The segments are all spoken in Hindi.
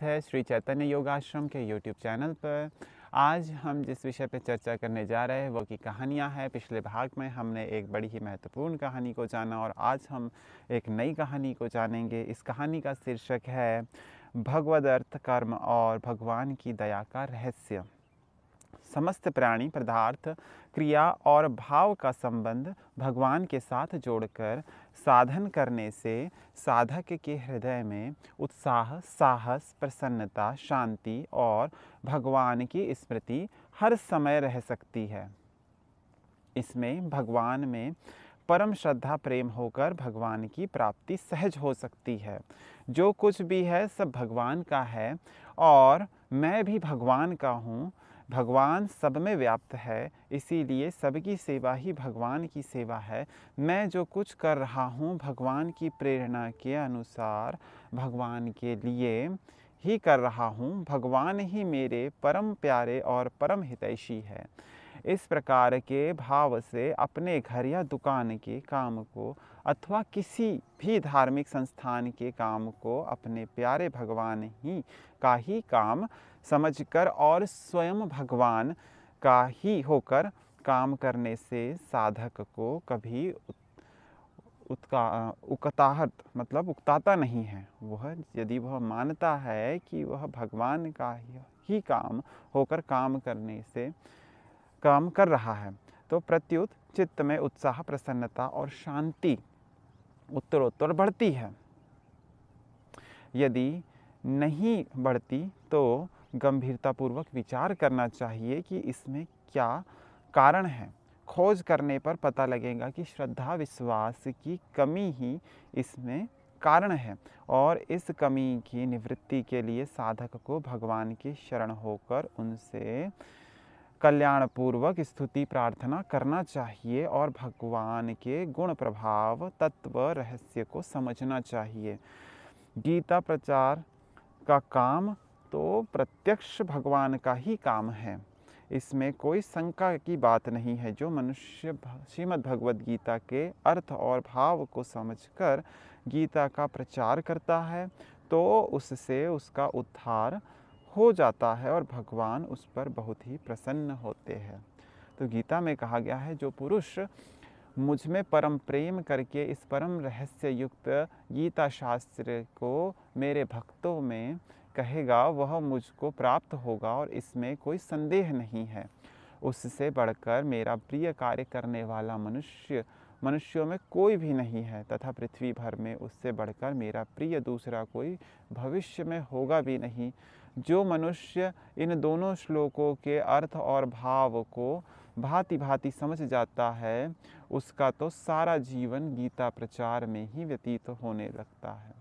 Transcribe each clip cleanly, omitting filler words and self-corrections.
स्वागत है श्री चैतन्य योगाश्रम के यूट्यूब चैनल पर। आज हम जिस विषय पर चर्चा करने जा रहे हैं वो की कहानियाँ हैं। पिछले भाग में हमने एक बड़ी ही महत्वपूर्ण कहानी को जाना और आज हम एक नई कहानी को जानेंगे। इस कहानी का शीर्षक है भगवद अर्थ कर्म और भगवान की दया का रहस्य। समस्त प्राणी पदार्थ क्रिया और भाव का संबंध भगवान के साथ जोड़कर साधन करने से साधक के हृदय में उत्साह, साहस, प्रसन्नता, शांति और भगवान की स्मृति हर समय रह सकती है। इसमें भगवान में परम श्रद्धा प्रेम होकर भगवान की प्राप्ति सहज हो सकती है। जो कुछ भी है सब भगवान का है और मैं भी भगवान का हूँ। भगवान सब में व्याप्त है, इसीलिए सबकी सेवा ही भगवान की सेवा है। मैं जो कुछ कर रहा हूँ भगवान की प्रेरणा के अनुसार भगवान के लिए ही कर रहा हूँ। भगवान ही मेरे परम प्यारे और परम हितैषी है। इस प्रकार के भाव से अपने घर या दुकान के काम को अथवा किसी भी धार्मिक संस्थान के काम को अपने प्यारे भगवान ही का ही काम समझकर और स्वयं भगवान का ही होकर काम करने से साधक को कभी उकताता नहीं है। वह यदि वह मानता है कि वह भगवान का ही काम होकर काम कर रहा है तो प्रत्युत चित्त में उत्साह, प्रसन्नता और शांति उत्तरोत्तर बढ़ती है। यदि नहीं बढ़ती तो गंभीरतापूर्वक विचार करना चाहिए कि इसमें क्या कारण है। खोज करने पर पता लगेगा कि श्रद्धा विश्वास की कमी ही इसमें कारण है और इस कमी की निवृत्ति के लिए साधक को भगवान की शरण होकर उनसे कल्याणपूर्वक स्तुति प्रार्थना करना चाहिए और भगवान के गुण प्रभाव तत्व रहस्य को समझना चाहिए। गीता प्रचार का काम तो प्रत्यक्ष भगवान का ही काम है, इसमें कोई शंका की बात नहीं है। जो मनुष्य श्रीमद् भगवद गीता के अर्थ और भाव को समझकर गीता का प्रचार करता है तो उससे उसका उद्धार हो जाता है और भगवान उस पर बहुत ही प्रसन्न होते हैं। तो गीता में कहा गया है, जो पुरुष मुझ में परम प्रेम करके इस परम रहस्य युक्त गीता शास्त्र को मेरे भक्तों में कहेगा वह मुझको प्राप्त होगा और इसमें कोई संदेह नहीं है। उससे बढ़कर मेरा प्रिय कार्य करने वाला मनुष्यों में कोई भी नहीं है तथा पृथ्वी भर में उससे बढ़कर मेरा प्रिय दूसरा कोई भविष्य में होगा भी नहीं। जो मनुष्य इन दोनों श्लोकों के अर्थ और भाव को भांति भांति समझ जाता है उसका तो सारा जीवन गीता प्रचार में ही व्यतीत होने लगता है।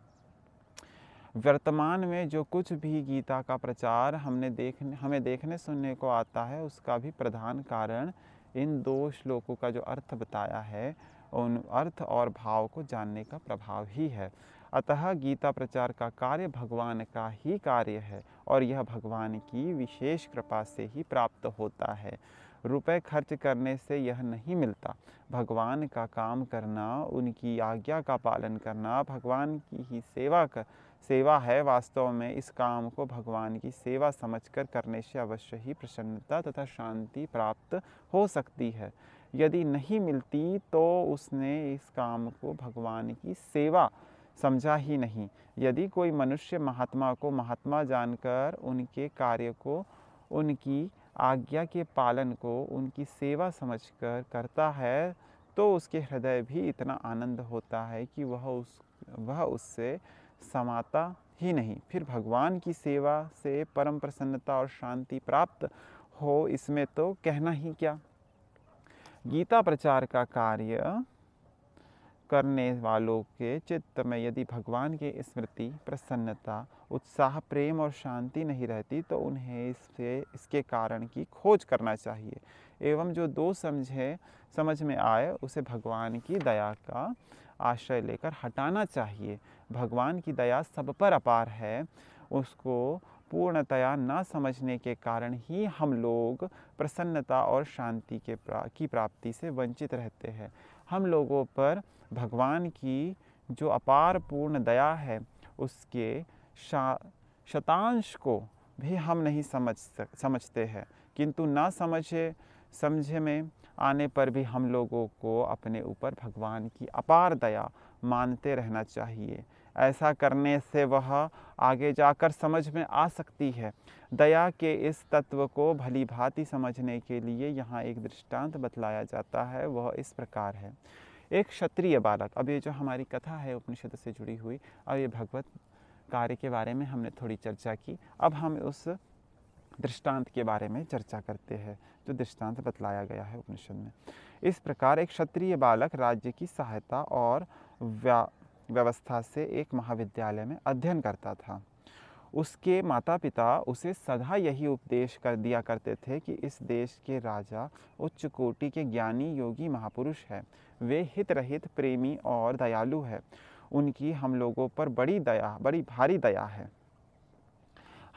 वर्तमान में जो कुछ भी गीता का प्रचार हमें देखने सुनने को आता है उसका भी प्रधान कारण इन दो श्लोकों का जो अर्थ बताया है उन अर्थ और भाव को जानने का प्रभाव ही है। अतः गीता प्रचार का कार्य भगवान का ही कार्य है और यह भगवान की विशेष कृपा से ही प्राप्त होता है। रुपए खर्च करने से यह नहीं मिलता। भगवान का काम करना, उनकी आज्ञा का पालन करना भगवान की ही सेवा है। वास्तव में इस काम को भगवान की सेवा समझकर करने से अवश्य ही प्रसन्नता तथा शांति प्राप्त हो सकती है। यदि नहीं मिलती तो उसने इस काम को भगवान की सेवा समझा ही नहीं। यदि कोई मनुष्य महात्मा को महात्मा जानकर उनके कार्य को, उनकी आज्ञा के पालन को उनकी सेवा समझकर करता है तो उसके हृदय भी इतना आनंद होता है कि वह उससे समाता ही नहीं। फिर भगवान की सेवा से परम प्रसन्नता और शांति प्राप्त हो, इसमें तो कहना ही क्या। गीता प्रचार का कार्य करने वालों के चित्त में यदि भगवान की स्मृति, प्रसन्नता, उत्साह, प्रेम और शांति नहीं रहती तो उन्हें इसके कारण की खोज करना चाहिए एवं जो दो समझ में आए उसे भगवान की दया का आश्रय लेकर हटाना चाहिए। भगवान की दया सब पर अपार है, उसको पूर्णतया न समझने के कारण ही हम लोग प्रसन्नता और शांति की प्राप्ति से वंचित रहते हैं। हम लोगों पर भगवान की जो अपार पूर्ण दया है उसके शतांश को भी हम नहीं समझते हैं, किंतु ना समझे में आने पर भी हम लोगों को अपने ऊपर भगवान की अपार दया मानते रहना चाहिए। ऐसा करने से वह आगे जाकर समझ में आ सकती है। दया के इस तत्व को भली भांति समझने के लिए यहाँ एक दृष्टांत बतलाया जाता है, वह इस प्रकार है। एक क्षत्रिय बालक, अब ये जो हमारी कथा है उपनिषद से जुड़ी हुई, और ये भगवत कार्य के बारे में हमने थोड़ी चर्चा की, अब हम उस दृष्टांत के बारे में चर्चा करते हैं जो दृष्टांत बतलाया गया है उपनिषद में। इस प्रकार एक क्षत्रिय बालक राज्य की सहायता और व्यवस्था से एक महाविद्यालय में अध्ययन करता था। उसके माता पिता उसे सदा यही उपदेश कर दिया करते थे कि इस देश के राजा उच्च कोटि के ज्ञानी योगी महापुरुष है, वे हित रहित प्रेमी और दयालु है, उनकी हम लोगों पर बड़ी भारी दया है।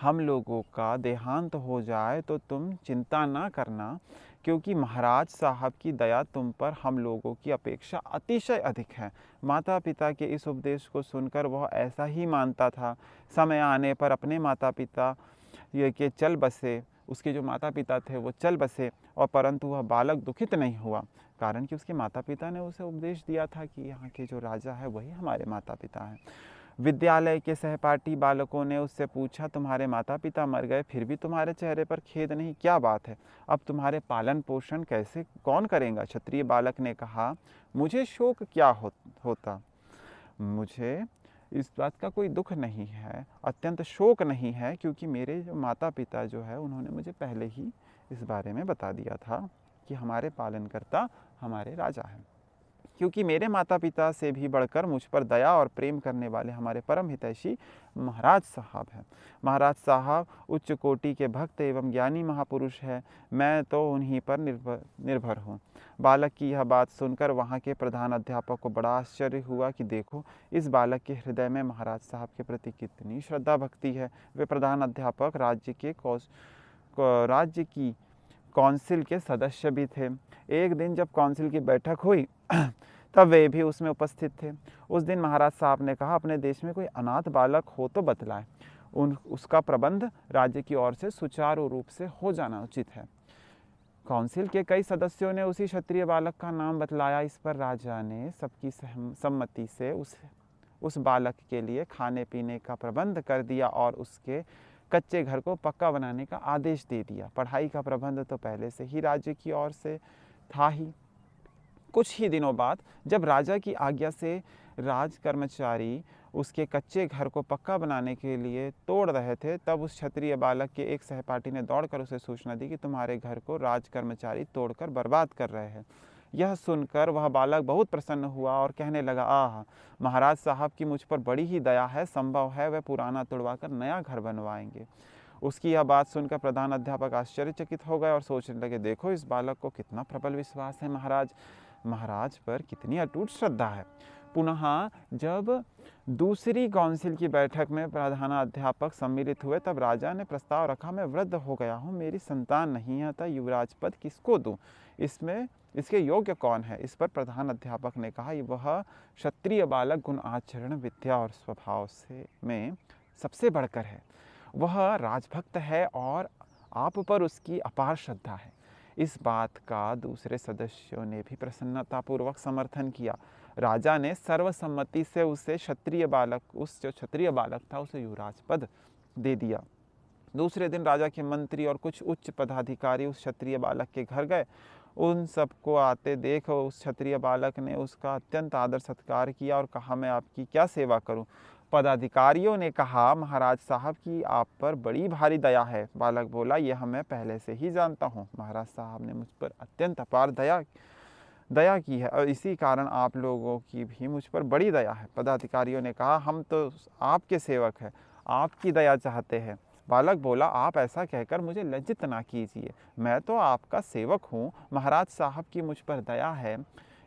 हम लोगों का देहांत हो जाए तो तुम चिंता ना करना, क्योंकि महाराज साहब की दया तुम पर हम लोगों की अपेक्षा अतिशय अधिक है। माता पिता के इस उपदेश को सुनकर वह ऐसा ही मानता था। समय आने पर अपने माता पिता के चल बसे, उसके जो माता पिता थे वो चल बसे, और परंतु वह बालक दुखित नहीं हुआ, कारण कि उसके माता पिता ने उसे उपदेश दिया था कि यहाँ के जो राजा है वही हमारे माता पिता हैं। विद्यालय के सहपाठी बालकों ने उससे पूछा, तुम्हारे माता पिता मर गए फिर भी तुम्हारे चेहरे पर खेद नहीं, क्या बात है? अब तुम्हारे पालन पोषण कैसे कौन करेगा? क्षत्रिय बालक ने कहा, मुझे शोक क्या होता, मुझे इस बात का कोई दुख नहीं है, अत्यंत शोक नहीं है, क्योंकि मेरे जो माता पिता जो है उन्होंने मुझे पहले ही इस बारे में बता दिया था कि हमारे पालनकर्ता हमारे राजा हैं। क्योंकि मेरे माता पिता से भी बढ़कर मुझ पर दया और प्रेम करने वाले हमारे परम हितैषी महाराज साहब हैं। महाराज साहब उच्च कोटि के भक्त एवं ज्ञानी महापुरुष है, मैं तो उन्हीं पर निर्भर हूँ। बालक की यह बात सुनकर वहाँ के प्रधान अध्यापक को बड़ा आश्चर्य हुआ कि देखो, इस बालक के हृदय में महाराज साहब के प्रति कितनी श्रद्धा भक्ति है। वे प्रधान अध्यापक राज्य की काउंसिल के सदस्य भी थे। एक दिन जब काउंसिल की बैठक हुई तब वे भी उसमें उपस्थित थे। उस दिन महाराज साहब ने कहा, अपने देश में कोई अनाथ बालक हो तो बतलाएं, उसका प्रबंध राज्य की ओर से सुचारू रूप से हो जाना उचित है। काउंसिल के कई सदस्यों ने उसी क्षत्रिय बालक का नाम बतलाया। इस पर राजा ने सबकी सम्मति से उस बालक के लिए खाने पीने का प्रबंध कर दिया और उसके कच्चे घर को पक्का बनाने का आदेश दे दिया। पढ़ाई का प्रबंध तो पहले से ही राज्य की ओर से था ही। कुछ ही दिनों बाद जब राजा की आज्ञा से राज कर्मचारी उसके कच्चे घर को पक्का बनाने के लिए तोड़ रहे थे, तब उस क्षत्रिय बालक के एक सहपाठी ने दौड़कर उसे सूचना दी कि तुम्हारे घर को राज कर्मचारी तोड़कर बर्बाद कर रहे हैं। यह सुनकर वह बालक बहुत प्रसन्न हुआ और कहने लगा, आह, महाराज साहब की मुझ पर बड़ी ही दया है, संभव है वह पुराना तोड़वाकर नया घर बनवाएंगे। उसकी यह बात सुनकर प्रधान अध्यापक आश्चर्यचकित हो गए और सोचने लगे, देखो इस बालक को कितना प्रबल विश्वास है, महाराज पर कितनी अटूट श्रद्धा है। पुनः जब दूसरी काउंसिल की बैठक में प्रधानाध्यापक सम्मिलित हुए, तब राजा ने प्रस्ताव रखा, मैं वृद्ध हो गया हूँ, मेरी संतान नहीं है, अतः युवराज पद किसको दूँ, इसके योग्य कौन है? इस पर प्रधान अध्यापक ने कहा, वह क्षत्रिय बालक गुण आचरण विद्या और स्वभाव में सबसे बढ़कर है। वह राजभक्त है और आप पर उसकी अपार श्रद्धा है। इस बात का दूसरे सदस्यों ने भी प्रसन्नतापूर्वक समर्थन किया। राजा ने सर्वसम्मति से उस जो क्षत्रिय बालक था उसे युवराज पद दे दिया। दूसरे दिन राजा के मंत्री और कुछ उच्च पदाधिकारी उस क्षत्रिय बालक के घर गए। उन सबको आते देख उस क्षत्रिय बालक ने उसका अत्यंत आदर सत्कार किया और कहा, मैं आपकी क्या सेवा करूं? पदाधिकारियों ने कहा, महाराज साहब की आप पर बड़ी भारी दया है। बालक बोला, यह मैं पहले से ही जानता हूँ, महाराज साहब ने मुझ पर अत्यंत अपार दया की है और इसी कारण आप लोगों की भी मुझ पर बड़ी दया है। पदाधिकारियों ने कहा, हम तो आपके सेवक हैं, आपकी दया चाहते हैं। बालक बोला, आप ऐसा कहकर मुझे लज्जित ना कीजिए, मैं तो आपका सेवक हूँ, महाराज साहब की मुझ पर दया है,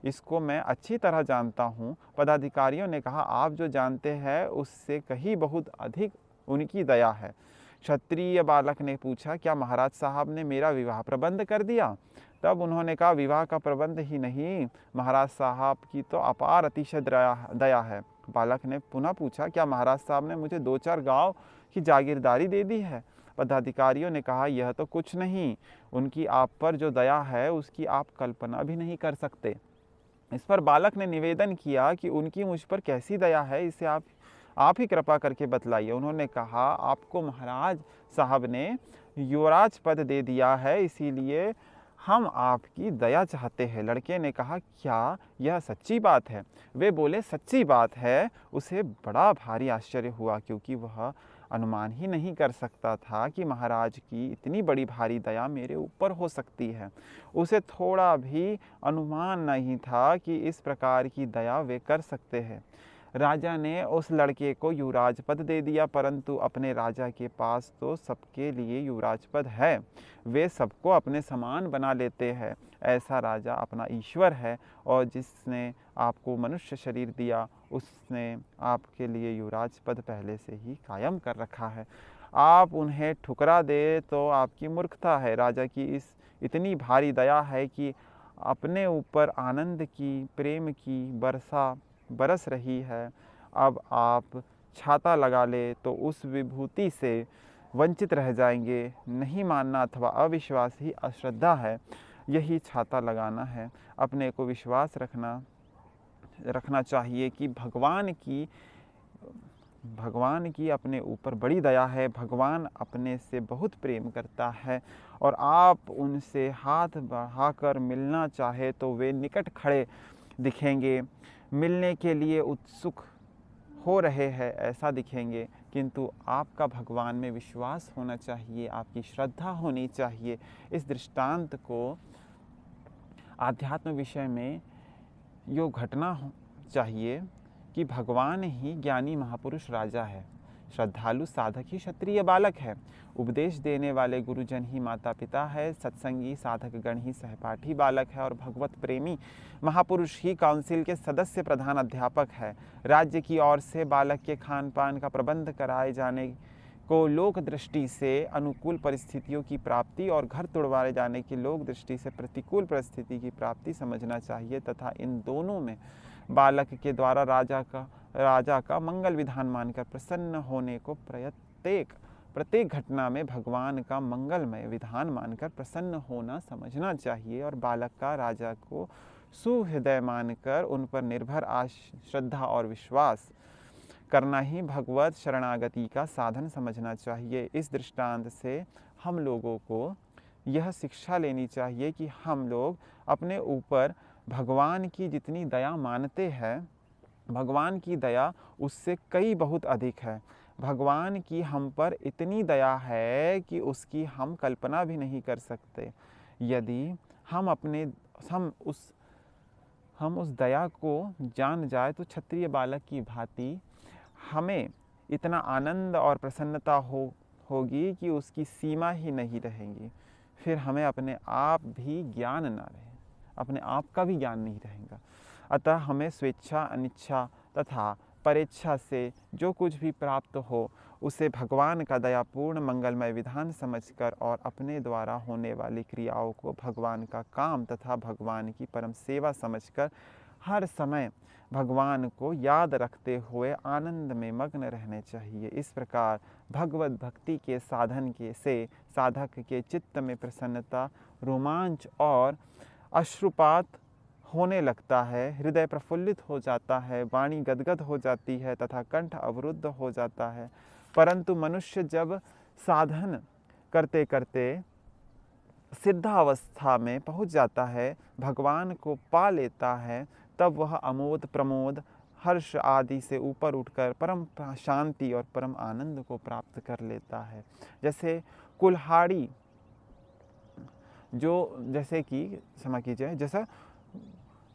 इसको मैं अच्छी तरह जानता हूँ। पदाधिकारियों ने कहा, आप जो जानते हैं उससे कहीं बहुत अधिक उनकी दया है। क्षत्रिय बालक ने पूछा, क्या महाराज साहब ने मेरा विवाह प्रबंध कर दिया? तब उन्होंने कहा, विवाह का प्रबंध ही नहीं, महाराज साहब की तो अपार अतिशय दया है। बालक ने पुनः पूछा, क्या महाराज साहब ने मुझे 2-4 गांव कि जागीरदारी दे दी है। पदाधिकारियों ने कहा, यह तो कुछ नहीं, उनकी आप पर जो दया है उसकी आप कल्पना भी नहीं कर सकते। इस पर बालक ने निवेदन किया कि उनकी मुझ पर कैसी दया है, इसे आप ही कृपा करके बतलाइए। उन्होंने कहा, आपको महाराज साहब ने युवराज पद दे दिया है, इसीलिए हम आपकी दया चाहते हैं। लड़के ने कहा, क्या यह सच्ची बात है? वे बोले, सच्ची बात है। उसे बड़ा भारी आश्चर्य हुआ, क्योंकि वह अनुमान ही नहीं कर सकता था कि महाराज की इतनी बड़ी भारी दया मेरे ऊपर हो सकती है। उसे थोड़ा भी अनुमान नहीं था कि इस प्रकार की दया वे कर सकते हैं। राजा ने उस लड़के को युवराज पद दे दिया, परंतु अपने राजा के पास तो सबके लिए युवराज पद है। वे सबको अपने समान बना लेते हैं। ऐसा राजा अपना ईश्वर है, और जिसने आपको मनुष्य शरीर दिया उसने आपके लिए युवराज पद पहले से ही कायम कर रखा है। आप उन्हें ठुकरा दे तो आपकी मूर्खता है। राजा की इस इतनी भारी दया है कि अपने ऊपर आनंद की, प्रेम की वर्षा बरस रही है। अब आप छाता लगा ले तो उस विभूति से वंचित रह जाएंगे। नहीं मानना अथवा अविश्वास ही अश्रद्धा है, यही छाता लगाना है। अपने को विश्वास रखना चाहिए कि भगवान की अपने ऊपर बड़ी दया है। भगवान अपने से बहुत प्रेम करता है, और आप उनसे हाथ बढ़ाकर मिलना चाहे तो वे निकट खड़े दिखेंगे, मिलने के लिए उत्सुक हो रहे हैं ऐसा दिखेंगे। किंतु आपका भगवान में विश्वास होना चाहिए, आपकी श्रद्धा होनी चाहिए। इस दृष्टांत को आध्यात्म विषय में यो घटना चाहिए कि भगवान ही ज्ञानी महापुरुष राजा है, श्रद्धालु साधक ही क्षत्रिय बालक है, उपदेश देने वाले गुरुजन ही माता पिता है, सत्संगी साधक गण ही सहपाठी बालक है, और भगवत प्रेमी महापुरुष ही काउंसिल के सदस्य प्रधान अध्यापक है। राज्य की ओर से बालक के खान पान का प्रबंध कराए जाने को लोक दृष्टि से अनुकूल परिस्थितियों की प्राप्ति और घर तुड़वाए जाने की लोक दृष्टि से प्रतिकूल परिस्थिति की प्राप्ति समझना चाहिए, तथा इन दोनों में बालक के द्वारा राजा का मंगल विधान मानकर प्रसन्न होने को प्रत्येक घटना में भगवान का मंगलमय विधान मानकर प्रसन्न होना समझना चाहिए, और बालक का राजा को सुहृदय मानकर उन पर निर्भर श्रद्धा और विश्वास करना ही भगवत शरणागति का साधन समझना चाहिए। इस दृष्टांत से हम लोगों को यह शिक्षा लेनी चाहिए कि हम लोग अपने ऊपर भगवान की जितनी दया मानते हैं, भगवान की दया उससे कई बहुत अधिक है। भगवान की हम पर इतनी दया है कि उसकी हम कल्पना भी नहीं कर सकते। यदि हम उस दया को जान जाए तो क्षत्रिय बालक की भांति हमें इतना आनंद और प्रसन्नता होगी कि उसकी सीमा ही नहीं रहेगी। फिर हमें अपने आप भी ज्ञान ना रहे, अपने आप का भी ज्ञान नहीं रहेगा। अतः हमें स्वेच्छा, अनिच्छा तथा परेच्छा से जो कुछ भी प्राप्त हो उसे भगवान का दयापूर्ण मंगलमय विधान समझकर और अपने द्वारा होने वाली क्रियाओं को भगवान का काम तथा भगवान की परम सेवा समझकर हर समय भगवान को याद रखते हुए आनंद में मग्न रहने चाहिए। इस प्रकार भगवत भक्ति के साधन से साधक के चित्त में प्रसन्नता, रोमांच और अश्रुपात होने लगता है, हृदय प्रफुल्लित हो जाता है, वाणी गदगद हो जाती है तथा कंठ अवरुद्ध हो जाता है। परंतु मनुष्य जब साधन करते करते सिद्धावस्था में पहुंच जाता है, भगवान को पा लेता है, तब वह अमोद, प्रमोद, हर्ष आदि से ऊपर उठकर परम शांति और परम आनंद को प्राप्त कर लेता है। जैसे कुल्हाड़ी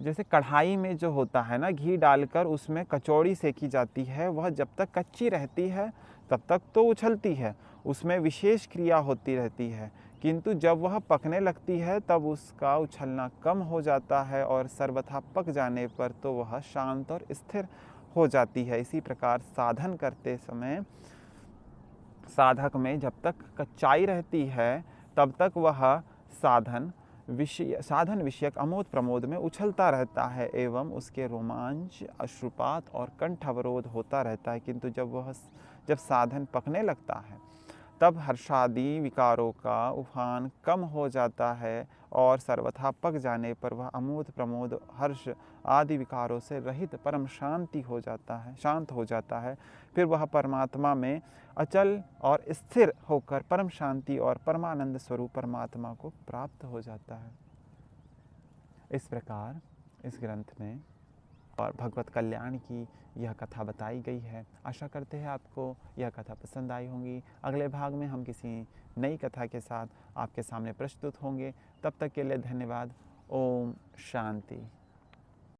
जैसे कढ़ाई में जो होता है ना, घी डालकर उसमें कचौड़ी सेकी जाती है, वह जब तक कच्ची रहती है तब तक तो उछलती है, उसमें विशेष क्रिया होती रहती है, किंतु जब वह पकने लगती है तब उसका उछलना कम हो जाता है और सर्वथा पक जाने पर तो वह शांत और स्थिर हो जाती है। इसी प्रकार साधन करते समय साधक में जब तक कच्चाई रहती है तब तक वह साधन विषयक अमोद प्रमोद में उछलता रहता है एवं उसके रोमांच, अश्रुपात और कंठ अवरोध होता रहता है। किंतु जब साधन पकने लगता है तब हर्षादि विकारों का उफान कम हो जाता है और सर्वथा पक जाने पर वह अमोद प्रमोद हर्ष आदि विकारों से रहित परम शांत हो जाता है। फिर वह परमात्मा में अचल और स्थिर होकर परम शांति और परमानंद स्वरूप परमात्मा को प्राप्त हो जाता है। इस प्रकार इस ग्रंथ में और भगवत कल्याण की यह कथा बताई गई है। आशा करते हैं आपको यह कथा पसंद आई होंगी। अगले भाग में हम किसी नई कथा के साथ आपके सामने प्रस्तुत होंगे। तब तक के लिए धन्यवाद। ओम शांति।